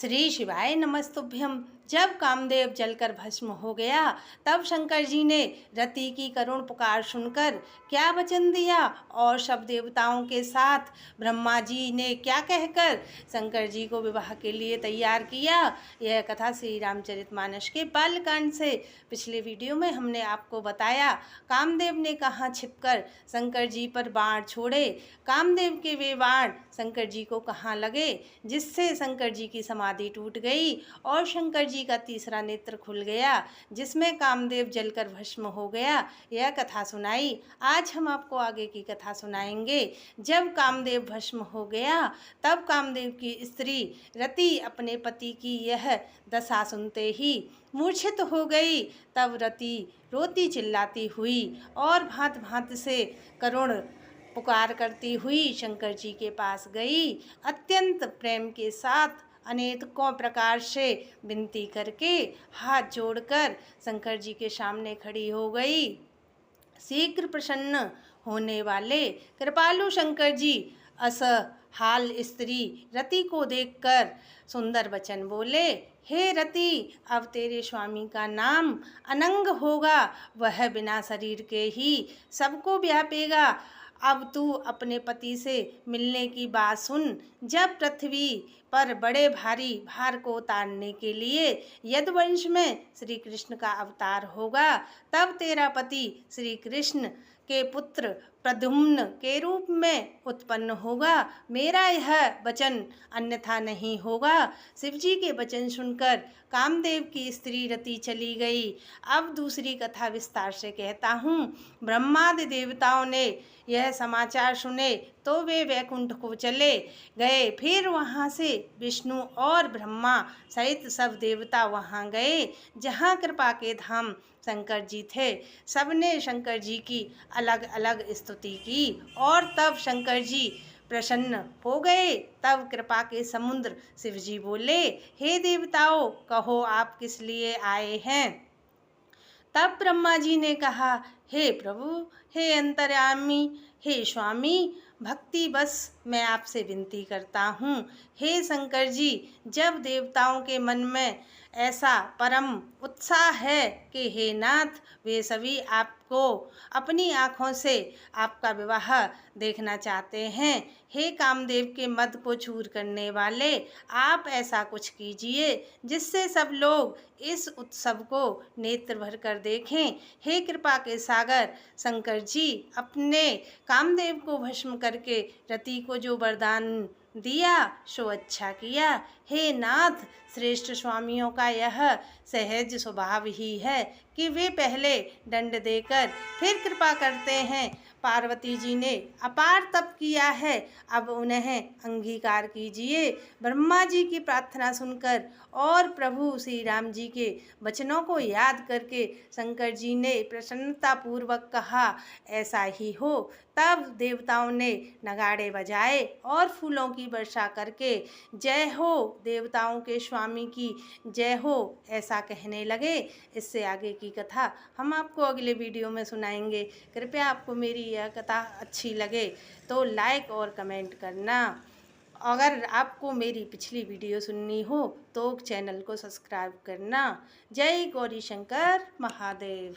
श्री शिवाय नमस्तुभ्यम। जब कामदेव जलकर भस्म हो गया तब शंकर जी ने रति की करुण पुकार सुनकर क्या वचन दिया और सब देवताओं के साथ ब्रह्मा जी ने क्या कहकर शंकर जी को विवाह के लिए तैयार किया। यह कथा श्री रामचरितमानस के बालकांड से पिछले वीडियो में हमने आपको बताया। कामदेव ने कहाँ छिपकर शंकर जी पर बाण छोड़े, कामदेव के वे बाण शंकर जी को कहाँ लगे जिससे शंकर जी की समाधि टूट गई और शंकर जी का तीसरा नेत्र खुल गया जिसमें कामदेव जलकर भस्म हो गया। यह कथा सुनाई। आज हम आपको आगे की कथा सुनाएंगे। जब कामदेव भस्म हो गया तब कामदेव की स्त्री रति अपने पति की यह दशा सुनते ही मूर्छित हो गई। तब रति रोती चिल्लाती हुई और भांत भांत से करुण पुकार करती हुई शंकर जी के पास गई। अत्यंत प्रेम के साथ अनेकों प्रकार से विनती करके हाथ जोड़कर शंकर जी के सामने खड़ी हो गई। शीघ्र प्रसन्न होने वाले कृपालु शंकर जी असहाल स्त्री रति को देखकर सुंदर वचन बोले। हे रति, अब तेरे स्वामी का नाम अनंग होगा, वह बिना शरीर के ही सबको व्यापेगा। अब तू अपने पति से मिलने की बात सुन। जब पृथ्वी पर बड़े भारी भार को उतारने के लिए यदुवंश में श्री कृष्ण का अवतार होगा तब तेरा पति श्री कृष्ण के पुत्र प्रद्युम्न के रूप में उत्पन्न होगा। मेरा यह वचन अन्यथा नहीं होगा। शिवजी के वचन सुनकर कामदेव की स्त्री रति चली गई। अब दूसरी कथा विस्तार से कहता हूँ। ब्रह्मादि देवताओं ने यह समाचार सुने तो वे वैकुंठ को चले गए। फिर वहाँ से विष्णु और ब्रह्मा सहित सब देवता वहाँ गए जहाँ कृपा के धाम शंकर जी थे। सबने शंकर जी की अलग अलग स्तुति की और तब शंकर जी प्रसन्न हो गए। तब कृपा के समुद्र शिव जी बोले, हे देवताओं, कहो आप किस लिए आए हैं। तब ब्रह्मा जी ने कहा, हे प्रभु, हे अंतर्यामी, हे स्वामी, भक्ति बस मैं आपसे विनती करता हूँ। हे शंकर जी, जब देवताओं के मन में ऐसा परम उत्साह है कि हे नाथ, वे सभी आपको अपनी आँखों से आपका विवाह देखना चाहते हैं। हे कामदेव के मद को चूर करने वाले, आप ऐसा कुछ कीजिए जिससे सब लोग इस उत्सव को नेत्र भर कर देखें। हे कृपा के सागर शंकर जी, अपने कामदेव को भस्म करके रति को जो वरदान दिया सो अच्छा किया। हे नाथ, श्रेष्ठ स्वामियों का यह सहज स्वभाव ही है कि वे पहले दंड देकर फिर कृपा करते हैं। पार्वती जी ने अपार तप किया है, अब उन्हें अंगीकार कीजिए। ब्रह्मा जी की प्रार्थना सुनकर और प्रभु श्री राम जी के वचनों को याद करके शंकर जी ने प्रसन्नतापूर्वक कहा, ऐसा ही हो। तब देवताओं ने नगाड़े बजाए और फूलों की वर्षा करके जय हो देवताओं के स्वामी की जय हो ऐसा कहने लगे। इससे आगे की कथा हम आपको अगले वीडियो में सुनाएंगे। कृपया आपको मेरी यह कथा अच्छी लगे तो लाइक और कमेंट करना। अगर आपको मेरी पिछली वीडियो सुननी हो तो चैनल को सब्सक्राइब करना। जय गौरी शंकर महादेव।